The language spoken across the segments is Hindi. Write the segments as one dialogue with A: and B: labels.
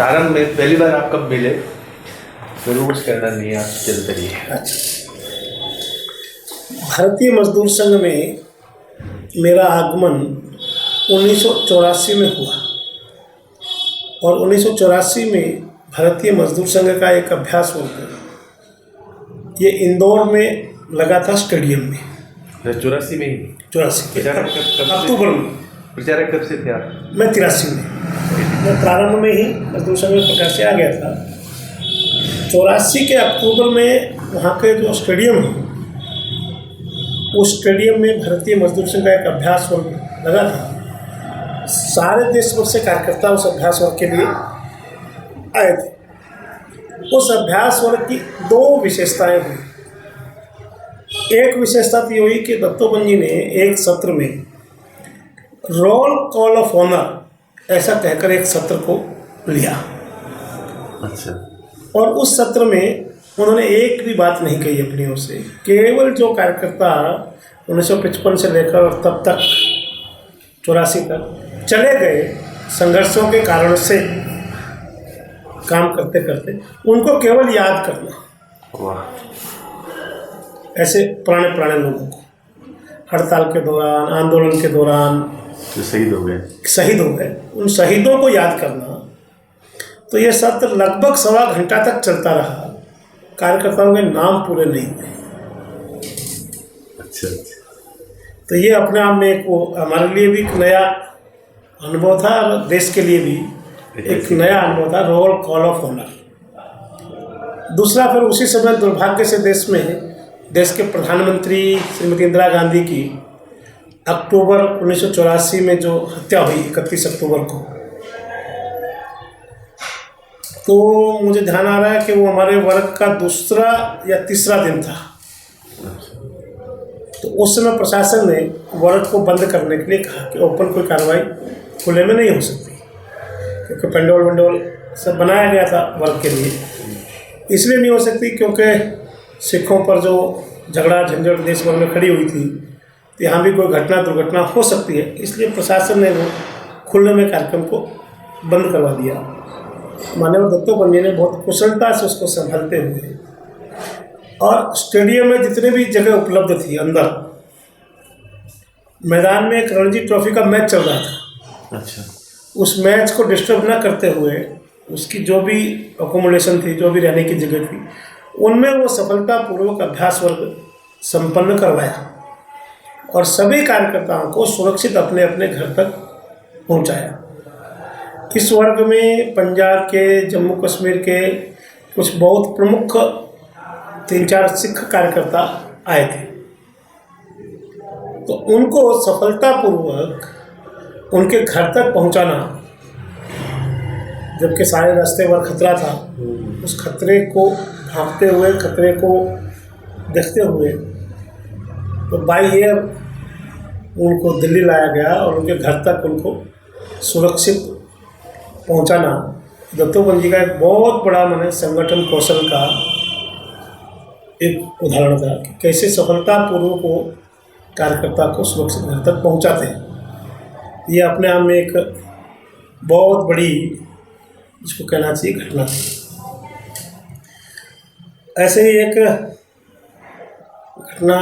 A: प्रारंभ में पहली बार आप कब मिले? जरूर कहना नहीं, आप चलते रहिए।
B: भारतीय मजदूर संघ में मेरा आगमन 1984 में हुआ और 1984 में भारतीय मजदूर संघ का एक अभ्यास वर्ग ये इंदौर में लगा था, स्टेडियम में।
A: 84 में ही?
B: 84 के अक्टूबर में।
A: प्रचारक कब से थे आप?
B: मैं 83 में, मैं प्रारंभ में ही मजदूर संघ में प्रकाश से आ गया था। 84 के अक्टूबर में वहाँ के जो स्टेडियम है, उस स्टेडियम में भारतीय मजदूर संघ का एक अभ्यास वर्ग लगा था। सारे देश भर से कार्यकर्ता उस अभ्यास वर्ग के लिए आए थे। उस अभ्यास वर्ग की दो विशेषताएं हुई। एक विशेषता तो ये हुई कि दत्तोपंत जी ने एक सत्र में रोल कॉल ऑफ ऑनर ऐसा कहकर एक सत्र को लिया।
A: अच्छा।
B: और उस सत्र में उन्होंने एक भी बात नहीं कही अपनी ओर से। केवल जो कार्यकर्ता 1955 से लेकर और तब तक 84 तक चले गए, संघर्षों के कारण से काम करते करते, उनको केवल याद करना।
A: वाह।
B: ऐसे पुराने लोगों को हड़ताल के दौरान, आंदोलन के दौरान
A: जो शहीद हो गए,
B: उन शहीदों को याद करना। तो ये सत्र लगभग 1.25 घंटा तक चलता रहा। कार्यकर्ताओं के नाम पूरे नहीं हुए।
A: अच्छा।
B: तो ये अपने आप में एक वो हमारे लिए भी एक नया अनुभव था और देश के लिए भी एक नया अनुभव था, रोल कॉल ऑफ ऑनर। दूसरा, फिर उसी समय दुर्भाग्य से देश के प्रधानमंत्री श्रीमती इंदिरा गांधी की अक्टूबर 1984 में जो हत्या हुई 31 अक्टूबर को, तो मुझे ध्यान आ रहा है कि वो हमारे वर्ग का दूसरा या तीसरा दिन था। तो उस समय प्रशासन ने वर्ग को बंद करने के लिए कहा कि ओपन कोई कार्रवाई खुले में नहीं हो सकती, क्योंकि पेंडोल वेंडोल सब बनाया गया था वर्ग के लिए। इसलिए नहीं हो सकती क्योंकि सिखों पर जो झगड़ा झंझट देश भर में खड़ी हुई थी, तो यहाँ भी कोई घटना दुर्घटना हो सकती है। इसलिए प्रशासन ने वो खुले में कार्यक्रम को बंद करवा दिया। माननीय दत्तोपंत जी ने बहुत कुशलता से उसको संभालते हुए, और स्टेडियम में जितने भी जगह उपलब्ध थी, अंदर मैदान में एक रणजी ट्रॉफी का मैच चल रहा था।
A: अच्छा।
B: उस मैच को डिस्टर्ब ना करते हुए उसकी जो भी अकोमोडेशन थी, जो भी रहने की जगह थी, उनमें वो सफलतापूर्वक अभ्यास वर्ग संपन्न करवाया और सभी कार्यकर्ताओं को सुरक्षित अपने अपने घर तक पहुंचाया। इस वर्ग में पंजाब के, जम्मू कश्मीर के कुछ बहुत प्रमुख 3-4 सिख कार्यकर्ता आए थे। तो उनको सफलतापूर्वक उनके घर तक पहुंचाना, जबकि सारे रास्ते पर खतरा था, उस खतरे को भांपते हुए, खतरे को देखते हुए, तो बाई एयर उनको दिल्ली लाया गया और उनके घर तक उनको सुरक्षित पहुंचाना दत्तोपंत जी का एक बहुत बड़ा माने संगठन कौशल का एक उदाहरण था कि कैसे सफलतापूर्वक वो कार्यकर्ता को सुरक्षित घर तक पहुंचाते हैं। ये अपने आप में एक बहुत बड़ी, इसको कहना चाहिए, घटना थी। ऐसे ही एक घटना,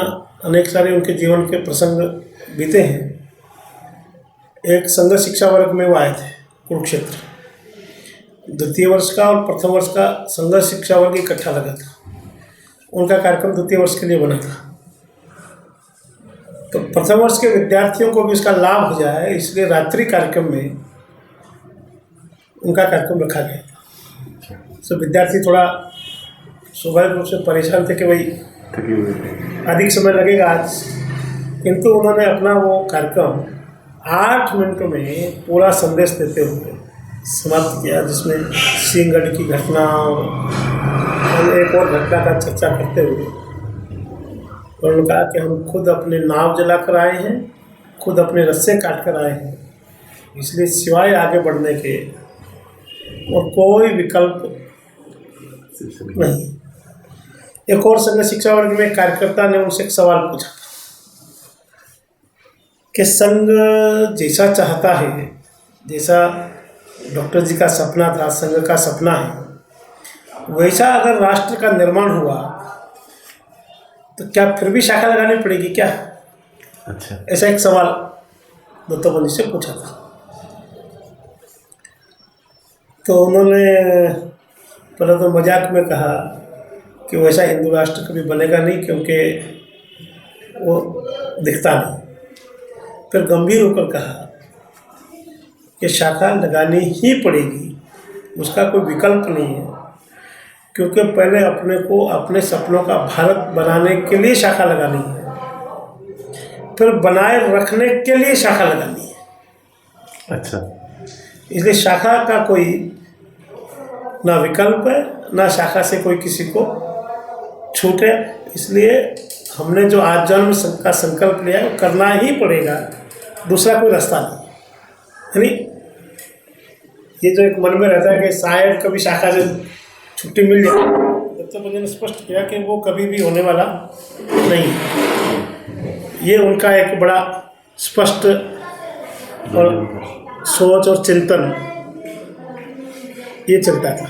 B: अनेक सारे उनके जीवन के प्रसंग बीते हैं। एक संघ शिक्षा वर्ग में वो आए थे कुरुक्षेत्र। द्वितीय वर्ष का और प्रथम वर्ष का संघ शिक्षा वर्ग इकट्ठा लगा था। उनका कार्यक्रम द्वितीय वर्ष के लिए बना था। तो प्रथम वर्ष के विद्यार्थियों को भी इसका लाभ हो जाए, इसलिए रात्रि कार्यक्रम में उनका कार्यक्रम रखा गया। तो विद्यार्थी थोड़ा स्वाभाविक रूप से परेशान थे कि भाई अधिक समय लगेगा आज, किंतु उन्होंने अपना वो कार्यक्रम 8 मिनटों में पूरा संदेश देते हुए समाप्त किया, जिसमें सिंहगढ़ की घटना और एक और घटना का चर्चा करते हुए उन्होंने कहा कि हम खुद अपने नाव जलाकर आए हैं, खुद अपने रस्से काट कर आए हैं, इसलिए सिवाय आगे बढ़ने के और कोई विकल्प नहीं। एक और संघ शिक्षा वर्ग में कार्यकर्ता ने उनसे एक सवाल पूछा कि संघ जैसा चाहता है, जैसा डॉक्टर जी का सपना था, संघ का सपना है, वैसा अगर राष्ट्र का निर्माण हुआ तो क्या फिर भी शाखा लगानी पड़ेगी क्या?
A: अच्छा।
B: ऐसा एक सवाल दत्तोपंत जी से पूछा था। तो उन्होंने पहले तो मजाक में कहा कि वैसा हिंदू राष्ट्र कभी बनेगा नहीं, क्योंकि वो दिखता नहीं। फिर गंभीर होकर कहा कि शाखा लगानी ही पड़ेगी, उसका कोई विकल्प नहीं है, क्योंकि पहले अपने को अपने सपनों का भारत बनाने के लिए शाखा लगानी है, फिर बनाए रखने के लिए शाखा लगानी है।
A: अच्छा।
B: इसलिए शाखा का कोई ना विकल्प है, ना शाखा से कोई किसी को छूट है। इसलिए हमने जो आज जन्म का संकल्प लिया है वो करना ही पड़ेगा, दूसरा कोई रास्ता नहीं। यानी ये जो एक मन में रहता है कि शायद कभी शाखा से छुट्टी मिल जाए, दत्तोपंत जी ने स्पष्ट किया कि वो कभी भी होने वाला नहीं है। ये उनका एक बड़ा स्पष्ट और सोच और चिंतन ये चलता था।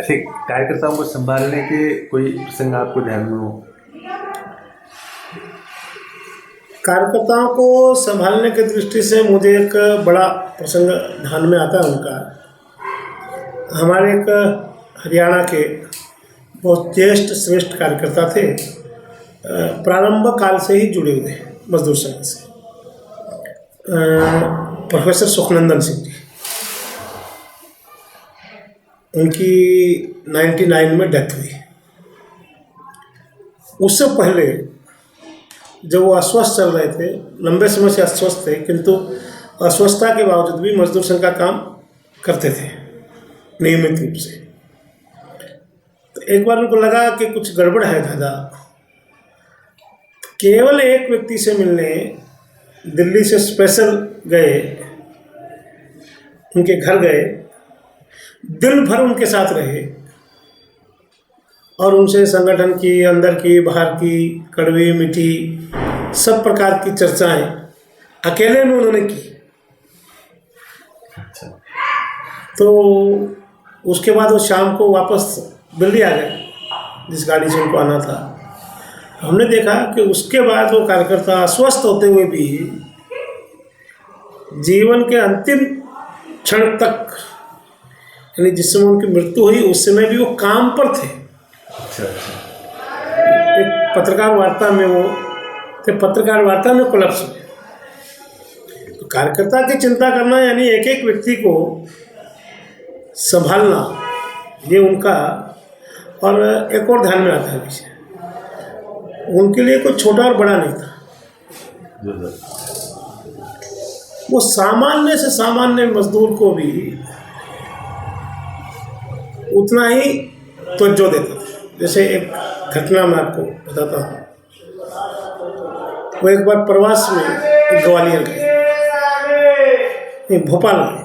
A: ऐसे कार्यकर्ताओं को संभालने के कोई प्रसंग आपको ध्यान में हो?
B: कार्यकर्ताओं को संभालने की दृष्टि से मुझे एक बड़ा प्रसंग ध्यान में आता है उनका। हमारे एक हरियाणा के बहुत ज्येष्ठ श्रेष्ठ कार्यकर्ता थे, प्रारंभ काल से ही जुड़े हुए मजदूर संघ से, प्रोफेसर सुखनंदन सिंह जी। उनकी 99 में डेथ हुई। उससे पहले जब वो अस्वस्थ चल रहे थे, लंबे समय से अस्वस्थ थे, किंतु अस्वस्थता के बावजूद भी मजदूर संघ का काम करते थे नियमित रूप से। तो एक बार उनको लगा कि कुछ गड़बड़ है दादा। केवल एक व्यक्ति से मिलने दिल्ली से स्पेशल गए, उनके घर गए, दिन भर उनके साथ रहे और उनसे संगठन की, अंदर की, बाहर की, कड़वी मीठी सब प्रकार की चर्चाएं अकेले में उन्होंने की।
A: अच्छा।
B: तो उसके बाद वो शाम को वापस दिल्ली आ गए, जिस गाड़ी से उनको आना था। हमने देखा कि उसके बाद वो कार्यकर्ता अस्वस्थ होते हुए भी जीवन के अंतिम क्षण तक, यानी जिस समय उनकी मृत्यु हुई उस समय भी वो काम पर थे।
A: अच्छा।
B: एक पत्रकार वार्ता में वो थे, पत्रकार वार्ता में कोलैप्स हुए। तो कार्यकर्ता की चिंता करना यानी एक एक व्यक्ति को संभालना, ये उनका। और एक और ध्यान में आता है विषय, उनके लिए कोई छोटा और बड़ा नहीं था। वो सामान्य से सामान्य मजदूर को भी उतना ही तवज्जो देते थे। जैसे एक घटना मैं आपको बताता हूँ। वो एक बार प्रवास में ग्वालियर गए, नहीं भोपाल गए।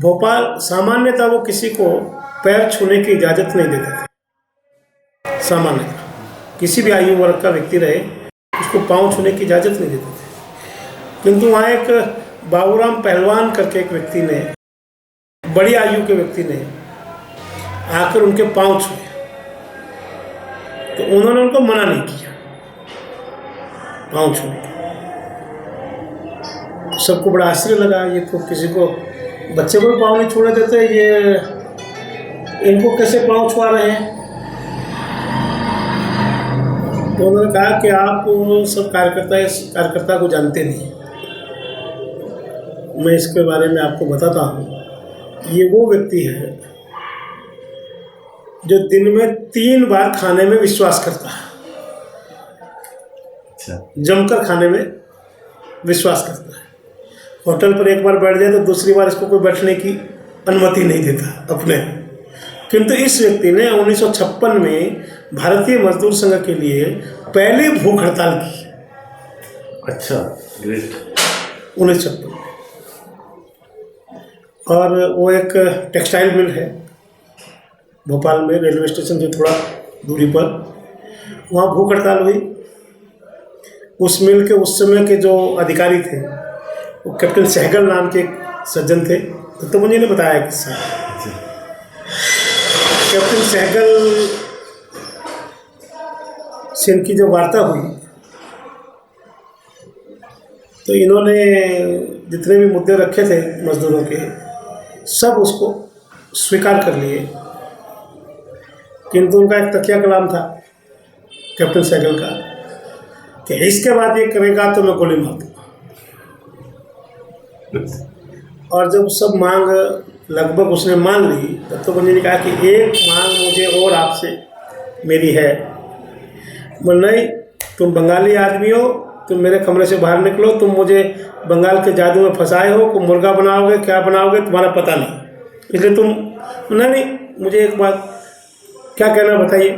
B: भोपाल सामान्यतः वो किसी को पैर छूने की इजाज़त नहीं देते थे। सामान्यतः किसी भी आयु वर्ग का व्यक्ति रहे, उसको पाँव छूने की इजाज़त नहीं देते थे। किंतु वहाँ एक बाबूराम पहलवान करके एक व्यक्ति ने, बड़ी आयु के व्यक्ति ने आकर उनके पाँव छुए, तो उन्होंने उनको मना नहीं किया पाँव छूने। सबको बड़ा आश्चर्य लगा, ये तो किसी को, बच्चे को भी पाँव नहीं छूने देते, ये इनको कैसे पाँव छुआ रहे हैं। तो उन्होंने कहा कि आप सब कार्यकर्ता इस कार्यकर्ता को जानते नहीं, मैं इसके बारे में आपको बताता हूँ। ये वो व्यक्ति है जो दिन में 3 बार खाने में विश्वास करता है।
A: अच्छा।
B: जमकर खाने में विश्वास करता है। होटल पर एक बार बैठ जाए तो दूसरी बार इसको कोई बैठने की अनुमति नहीं देता अपने। किंतु इस व्यक्ति ने 1956 में भारतीय मजदूर संघ के लिए पहली भूख हड़ताल की।
A: अच्छा, ग्रेट।
B: 1956 में। और वो एक टेक्सटाइल मिल है भोपाल में, रेलवे स्टेशन से थोड़ा दूरी पर, वहाँ भूख हड़ताल हुई। उस मिल के उस समय के जो अधिकारी थे वो कैप्टन सहगल नाम के एक सज्जन थे, तो मुझे ने बताया किस्सा। कैप्टन सहगल से इनकी जो वार्ता हुई, तो इन्होंने जितने भी मुद्दे रखे थे मजदूरों के, सब उसको स्वीकार कर लिए, किंतु उनका एक तकिया कलाम था कैप्टन सहगल का कि इसके बाद ये करेगा तो मैं गोली मार दूंगा। और जब सब मांग लगभग उसने मान ली, तब तो बंदी ने कहा कि एक मांग मुझे और आपसे मेरी है। बोल नहीं, तुम बंगाली आदमी हो, तुम मेरे कमरे से बाहर निकलो, तुम मुझे बंगाल के जादू में फंसाए हो, तुम मुर्गा बनाओगे क्या बनाओगे तुम्हारा पता नहीं, इसलिए तुम नहीं, मुझे एक बात क्या कहना बताइए।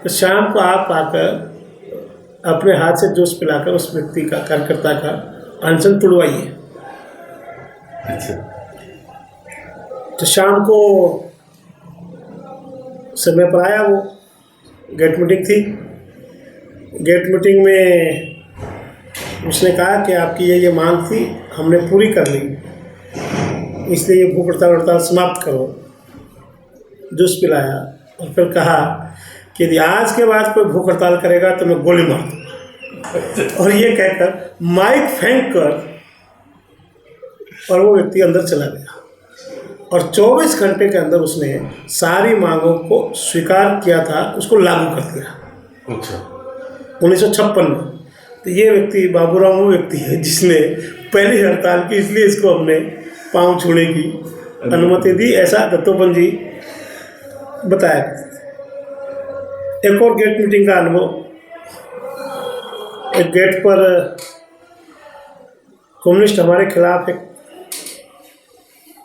B: तो शाम को आप आकर अपने हाथ से जूस पिलाकर उस व्यक्ति का, कार्यकर्ता का अनशन तुड़वाइए।
A: अच्छा।
B: तो शाम को समय पर आया वो, गेट मीटिंग थी। गेट मीटिंग में उसने कहा कि आपकी ये मांग थी, हमने पूरी कर ली, इसलिए ये भूख हड़ताल समाप्त करो। जूस पिलाया और फिर कहा कि यदि आज के बाद कोई भूख हड़ताल करेगा तो मैं गोली मार दूँगा। और ये कहकर माइक फेंक कर और वो व्यक्ति अंदर चला गया। और 24 घंटे के अंदर उसने सारी मांगों को स्वीकार किया था, उसको लागू कर दिया।
A: अच्छा।
B: 1956 में। तो ये व्यक्ति बाबूराव वो व्यक्ति है जिसने पहली हड़ताल की, इसलिए इसको हमने पाँव छूने की अनुमति दी, ऐसा दत्तोपंत जी बताया। एक और गेट मीटिंग का अनुभव, एक गेट पर कम्युनिस्ट हमारे खिलाफ एक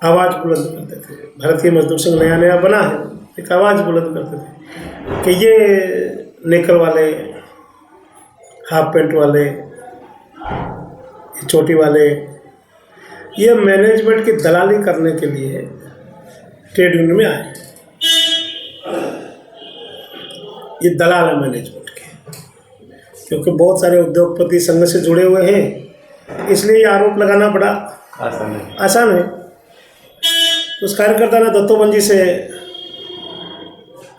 B: आवाज़ बुलंद करते थे। भारतीय मजदूर संघ नया नया बना है, एक आवाज़ बुलंद करते थे कि ये नेकर वाले, हाफ पेंट वाले, चोटी वाले, ये मैनेजमेंट की दलाली करने के लिए ट्रेड यूनियन में आए। ये दलाल है मैनेजमेंट के, क्योंकि बहुत सारे उद्योगपति संघ से जुड़े हुए हैं, इसलिए ये आरोप लगाना बड़ा आसान है। उस कार्यकर्ता ने दत्तोपंत जी से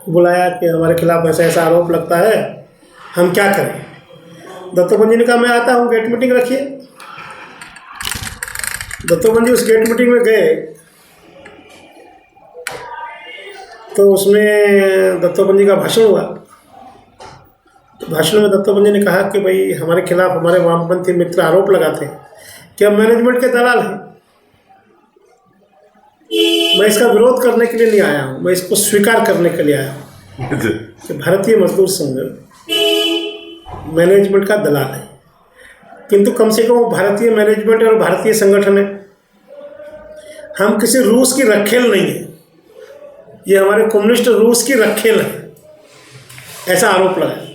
B: बुलाया कि हमारे खिलाफ ऐसा ऐसा आरोप लगता है, हम क्या करें। दत्तोपंत जी ने कहा मैं आता हूँ, गेट मीटिंग रखिए। दत्तोपंत जी उस गेट मीटिंग में गए, तो उसमें दत्तोपंत जी का भाषण हुआ। तो भाषण में दत्तोपंत जी ने कहा कि भाई हमारे खिलाफ हमारे वामपंथी मित्र आरोप लगाते हैं कि हम मैनेजमेंट के दलाल हैं। मैं इसका विरोध करने के लिए नहीं आया हूँ, मैं इसको स्वीकार करने के लिए आया हूँ कि भारतीय मजदूर संघ मैनेजमेंट का दलाल है, किंतु कम से कम वो भारतीय मैनेजमेंट और भारतीय संगठन है। हम किसी रूस की रखेल नहीं है, ये हमारे कम्युनिस्ट रूस की रखेल है, ऐसा आरोप लगाया।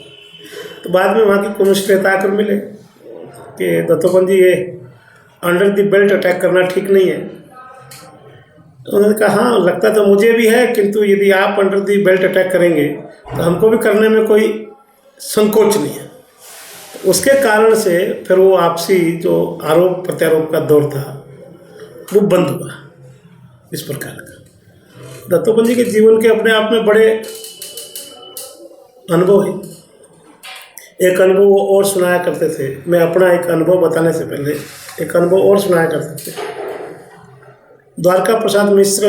B: तो बाद में वहाँ के कम्युनिस्ट नेता आकर मिले कि दत्तोपंत जी ये अंडर द बेल्ट अटैक करना ठीक नहीं है। उन्होंने कहा हाँ लगता तो मुझे भी है, किंतु यदि आप अंडर द बेल्ट अटैक करेंगे तो हमको भी करने में कोई संकोच नहीं है। तो उसके कारण से फिर वो आपसी जो आरोप प्रत्यारोप का दौर था वो बंद हुआ। इस प्रकार का दत्तोपंत जी के जीवन के अपने आप में बड़े अनुभव हैं। एक अनुभव वो और सुनाया करते थे, मैं अपना एक अनुभव बताने से पहले एक अनुभव और सुनाया करते थे। द्वारका प्रसाद मिश्र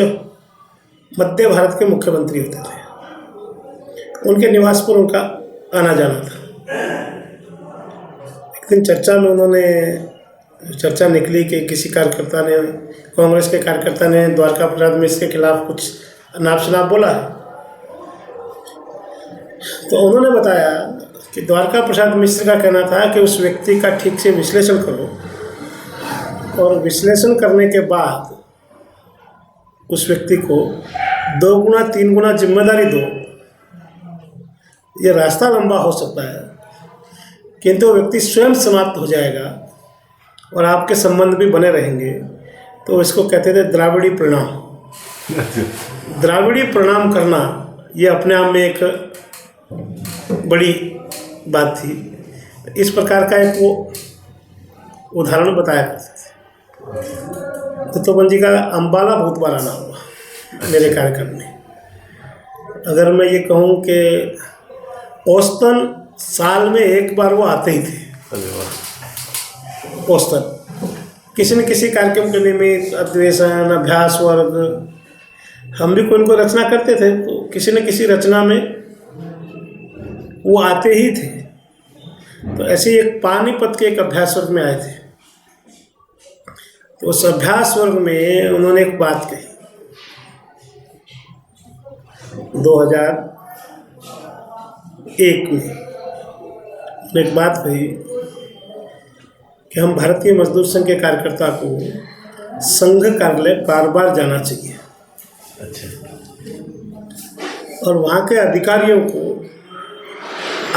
B: मध्य भारत के मुख्यमंत्री होते थे, उनके निवास पर उनका आना जाना था। एक दिन चर्चा में उन्होंने चर्चा निकली कि किसी कार्यकर्ता ने, कांग्रेस के कार्यकर्ता ने द्वारका प्रसाद मिश्र के खिलाफ कुछ अनाप शनाप बोला है। तो उन्होंने बताया कि द्वारका प्रसाद मिश्र का कहना था कि उस व्यक्ति का ठीक से विश्लेषण करो और विश्लेषण करने के बाद उस व्यक्ति को 2 गुना 3 गुना जिम्मेदारी दो। ये रास्ता लंबा हो सकता है, किंतु व्यक्ति स्वयं समाप्त हो जाएगा और आपके संबंध भी बने रहेंगे। तो इसको कहते थे द्राविड़ी प्रणाम। द्राविड़ी प्रणाम करना ये अपने आप में एक बड़ी बात थी। इस प्रकार का एक वो उदाहरण बताया करते थे। दत्तोपंत जी का अम्बाला बहुत बार आना हुआ मेरे कार्यक्रम में। अगर मैं ये कहूँ कि औसतन साल में एक बार वो आते ही थे,
A: अरे वाह।
B: औसतन किसी न किसी कार्यक्रम के निमित्त, अधिवेशन, अभ्यास वर्ग, हम भी कोई कोई रचना करते थे तो किसी न किसी रचना में वो आते ही थे। तो ऐसे ही एक पानीपत के एक अभ्यास वर्ग में आए थे, तो उस अभ्यास वर्ग में उन्होंने एक बात कही 2001 में। उन्होंने एक बात कही कि हम भारतीय मजदूर संघ के कार्यकर्ता को संघ कार्यालय बार बार जाना चाहिए।
A: अच्छा।
B: और वहाँ के अधिकारियों को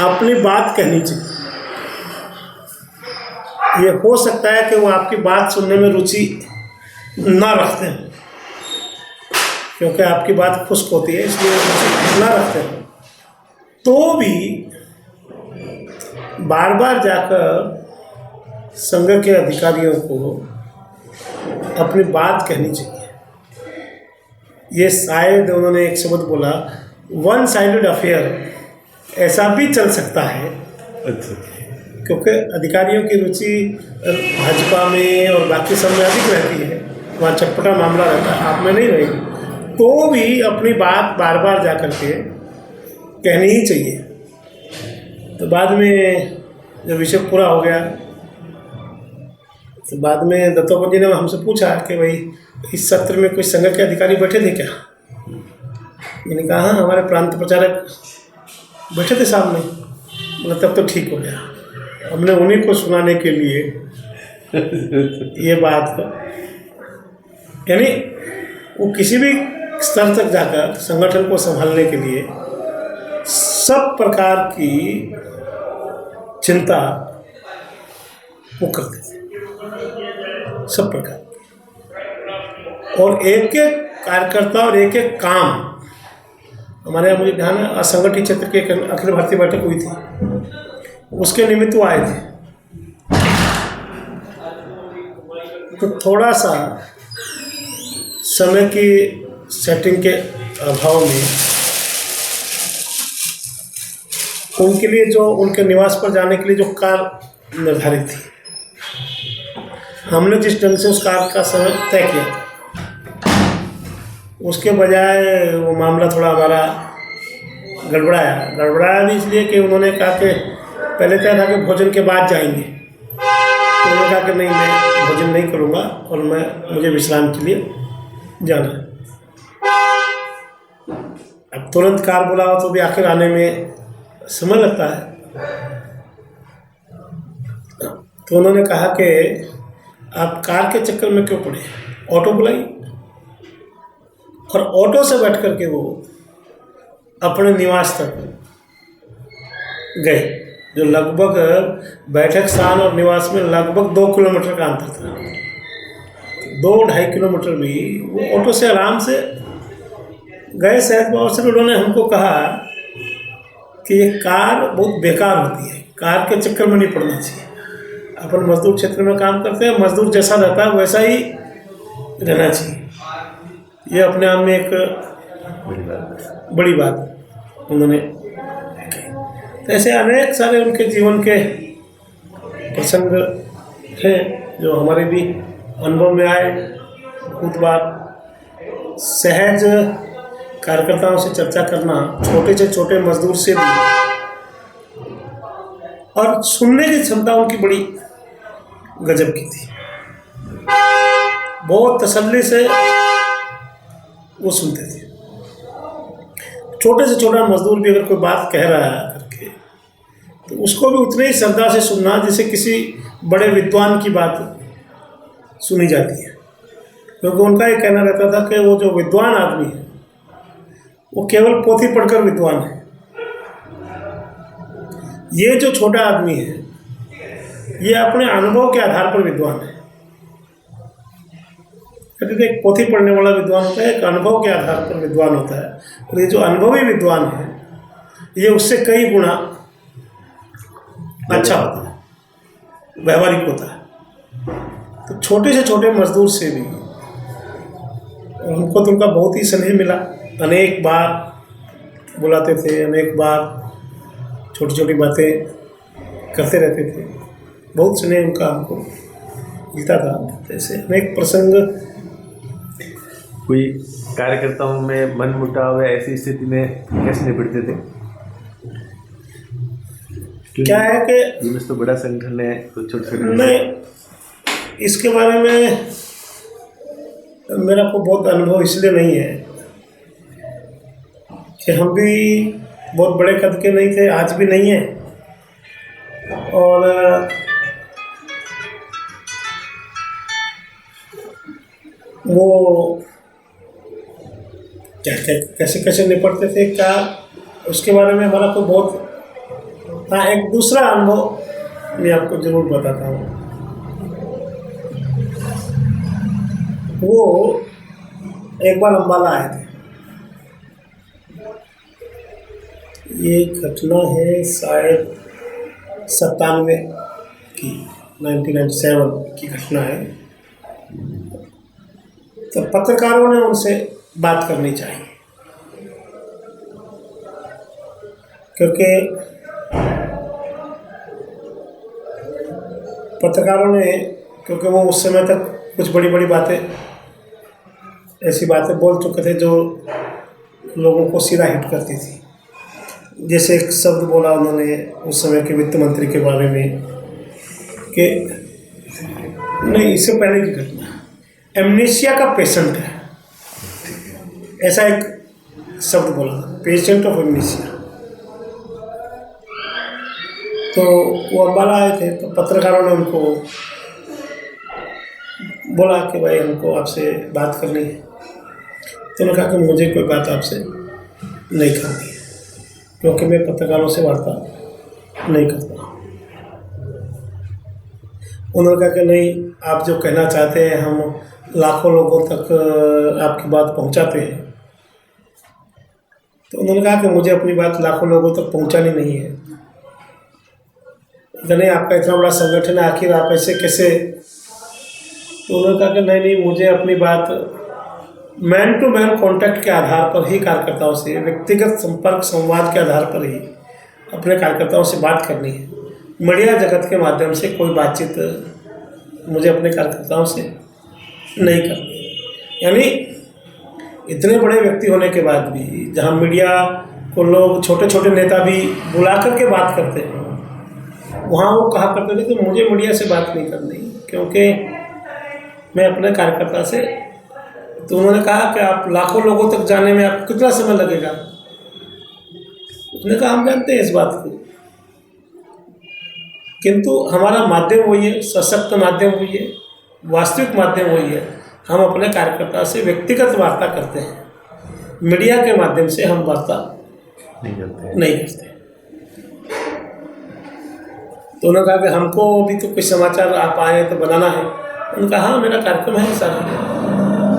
B: अपनी बात कहनी चाहिए। ये हो सकता है कि वो आपकी बात सुनने में रुचि ना रखते हैं, क्योंकि आपकी बात खुश्क होती है, इसलिए रुचि ना रखते हैं, तो भी बार बार जाकर संघ के अधिकारियों को अपनी बात कहनी चाहिए। ये शायद उन्होंने एक शब्द बोला, वन साइडेड अफेयर, ऐसा भी चल सकता है।
A: अच्छा।
B: क्योंकि अधिकारियों की रुचि भाजपा में और बाकी सब में अधिक रहती है, वहाँ चटपटा मामला रहता है, आप में नहीं रहेगी, तो भी अपनी बात बार बार जा कर के कहनी ही चाहिए। तो बाद में जब विषय पूरा हो गया तो बाद में दत्तोपंत जी ने हमसे पूछा कि भाई इस सत्र में कोई संघ के अधिकारी बैठे थे क्या? मैंने कहा हाँ, हमारे प्रांत प्रचारक बैठे थे सामने। मतलब तब तो ठीक हो गया, हमने उन्हीं को सुनाने के लिए ये बात, यानी वो किसी भी स्तर तक जाकर संगठन को संभालने के लिए सब प्रकार की चिंता वो करते थे, सब प्रकार। और एक एक कार्यकर्ता और एक एक काम, हमारे यहाँ मुझे ध्यान है असंगठित क्षेत्र के अखिल भारतीय बैठक हुई थी, उसके निमित्त वो आए थे। तो थोड़ा सा समय की सेटिंग के अभाव में उनके लिए जो उनके निवास पर जाने के लिए जो कार निर्धारित थी, हमने जिस ढंग से उस कार का समय तय किया था, उसके बजाय वो मामला थोड़ा हमारा गड़बड़ाया भी इसलिए कि उन्होंने कहा कि पहले तय था कि भोजन के बाद जाएंगे, तो उन्होंने कहा कि नहीं, मैं भोजन नहीं करूँगा और मुझे विश्राम के लिए जाना है। अब तुरंत कार बुलाओ तो भी आखिर आने में समय लगता है। तो उन्होंने कहा कि आप कार के चक्कर में क्यों पड़े, ऑटो बुलाई। और ऑटो से बैठ कर के वो अपने निवास तक गए, जो लगभग बैठक स्थान और निवास में लगभग 2 किलोमीटर का अंतर था। 2-2.5 किलोमीटर भी वो ऑटो से आराम से गए। शायद बहुत उन्होंने हमको कहा कि ये कार बहुत बेकार होती है, कार के चक्कर में नहीं पड़ना चाहिए। अपन मजदूर क्षेत्र में काम करते हैं, मजदूर जैसा रहता है वैसा ही रहना चाहिए। ये अपने आप में एक बड़ी बात उन्होंने कही। तो ऐसे अनेक सारे उनके जीवन के प्रसंग हैं जो हमारे भी अनुभव में आए। बहुत बार सहज कार्यकर्ताओं से चर्चा करना, छोटे से छोटे मजदूर से भी, और सुनने की क्षमता उनकी बड़ी गजब की थी। बहुत तसल्ली से वो सुनते थे। छोटे से छोटा मजदूर भी अगर कोई बात कह रहा है करके, तो उसको भी उतने ही श्रद्धा से सुनना जैसे किसी बड़े विद्वान की बात सुनी जाती है। क्योंकि उनका ये कहना रहता था कि वो जो विद्वान आदमी है वो केवल पोथी पढ़कर विद्वान है, ये जो छोटा आदमी है ये अपने अनुभव के आधार पर विद्वान है। कहते एक पोथी पढ़ने वाला विद्वान होता है, एक अनुभव के आधार पर विद्वान होता है, और ये जो अनुभवी विद्वान है ये उससे कई गुना अच्छा होता है, व्यवहारिक होता है। तो छोटे से छोटे मजदूर से भी हमको तो उनका बहुत ही स्नेह मिला। अनेक बार बुलाते थे, अनेक बार छोटी छोटी बातें करते रहते थे, बहुत स्नेह उनका हमको मिलता था। जैसे अनेक प्रसंग।
A: कोई कार्यकर्ताओं में मन मुटाव है, ऐसी स्थिति में कैसे निपटते थे?
B: क्या है कि
A: यूनिस तो बड़ा संगठन है, तो छोटे छोटे
B: नहीं, इसके बारे में मेरा को बहुत अनुभव इसलिए नहीं है कि हम भी बहुत बड़े कद के नहीं थे, आज भी नहीं है। और वो क्या कैसे कैसे निपटते थे क्या, उसके बारे में हमारा तो बहुत। हाँ, एक दूसरा अनुभव मैं आपको जरूर बताता हूँ। वो एक बार अम्बाला आए थे। ये घटना है शायद 97 की, 1997 की घटना है। तो पत्रकारों ने उनसे बात करनी चाहिए, क्योंकि पत्रकारों ने, क्योंकि वो उस समय तक कुछ बड़ी बड़ी बातें, ऐसी बातें बोल चुके थे जो लोगों को सीधा हिट करती थी। जैसे एक शब्द बोला उन्होंने उस समय के वित्त मंत्री के बारे में कि नहीं, इससे पहले की घटना, एमनेशिया का पेशेंट है, ऐसा एक शब्द बोला, पेशेंट ऑफ एमनेशिया। तो वो अम्बाला आए थे, तो पत्रकारों ने उनको बोला कि भाई हमको आपसे बात करनी है। तो उन्होंने कहा कि मुझे कोई बात आपसे नहीं करनी है, क्योंकि मैं पत्रकारों से वार्ता नहीं करता। उन्होंने कहा कि नहीं, आप जो कहना चाहते हैं हम लाखों लोगों तक आपकी बात पहुंचाते हैं। तो उन्होंने कहा कि मुझे अपनी बात लाखों लोगों तक पहुंचानी नहीं है। नहीं, आपका इतना बड़ा संगठन है, आखिर आप ऐसे कैसे। तो उन्होंने कहा कि नहीं, मुझे अपनी बात मैन टू मैन कॉन्टैक्ट के आधार पर ही, कार्यकर्ताओं से व्यक्तिगत संपर्क संवाद के आधार पर ही अपने कार्यकर्ताओं से बात करनी है। मीडिया जगत के माध्यम से कोई बातचीत मुझे अपने कार्यकर्ताओं से नहीं करनी है। यानी इतने बड़े व्यक्ति होने के बाद भी, जहां मीडिया को लोग, छोटे छोटे नेता भी बुला करके बात करते हैं, वहाँ वो कहा करते थे कि मुझे मीडिया से बात नहीं करनी, क्योंकि मैं अपने कार्यकर्ता से। तो उन्होंने कहा कि आप लाखों लोगों तक जाने में आपको कितना समय लगेगा। उसने कहा हम जानते हैं इस बात को, किंतु हमारा माध्यम वही है, सशक्त माध्यम वही है, वास्तविक माध्यम वही है। हम अपने कार्यकर्ता से व्यक्तिगत वार्ता करते हैं, मीडिया के माध्यम से हम वार्ता नहीं करते। तो उन्होंने कहा कि हमको भी तो कुछ समाचार आप आए तो बनाना है। उन्होंने कहा हाँ, मेरा कार्यक्रम है, सारा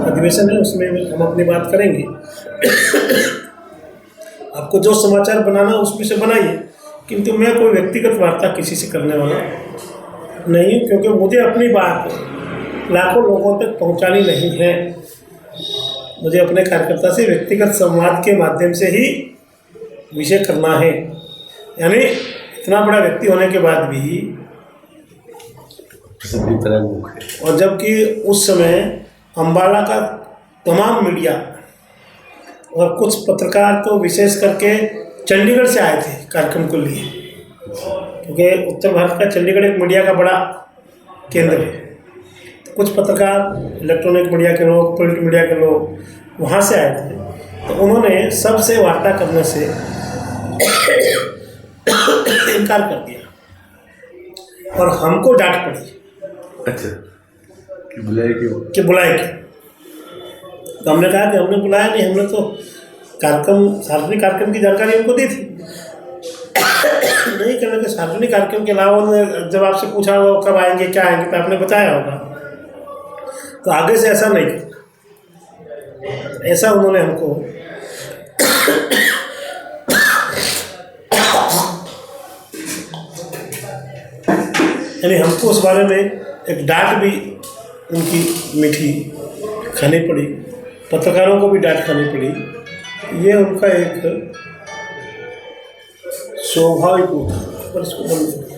B: अधिवेशन है, उसमें हम अपनी बात करेंगे। आपको जो समाचार बनाना उसमें से बनाइए, किंतु मैं कोई व्यक्तिगत वार्ता किसी से करने वाला नहीं, क्योंकि मुझे अपनी बात लाखों लोगों तक पहुंचानी नहीं है। मुझे अपने कार्यकर्ता से व्यक्तिगत संवाद के माध्यम से ही विषय करना है। यानी इतना बड़ा व्यक्ति होने के बाद भी, और जबकि उस समय अम्बाला का तमाम मीडिया और कुछ पत्रकार तो विशेष करके चंडीगढ़ से आए थे कार्यक्रम को लिए, क्योंकि उत्तर भारत का चंडीगढ़ एक मीडिया का बड़ा केंद्र है। तो कुछ पत्रकार, इलेक्ट्रॉनिक मीडिया के लोग, प्रिंट मीडिया के लोग वहाँ से आए थे। तो उन्होंने सबसे वार्ता करने से इनकार कर दिया और हमको डांट पड़ी।
A: अच्छा, कि बुलाए क्यों?
B: तो हमने कहा कि हमने बुलाया नहीं, हमने तो कार्यक्रम, सार्वजनिक कार्यक्रम की जानकारी उनको दी थी। नहीं करने के सार्वजनिक कार्यक्रम के अलावा उन्होंने जब आपसे पूछा हो कब आएंगे, क्या आएंगे, तो आपने बताया होगा। तो आगे से ऐसा नहीं करना, ऐसा उन्होंने हमको यानी हमको उस बारे में एक डांट भी उनकी मीठी खानी पड़ी, पत्रकारों को भी डांट खानी पड़ी। ये उनका एक स्वाभाविक था, पर इसको बंद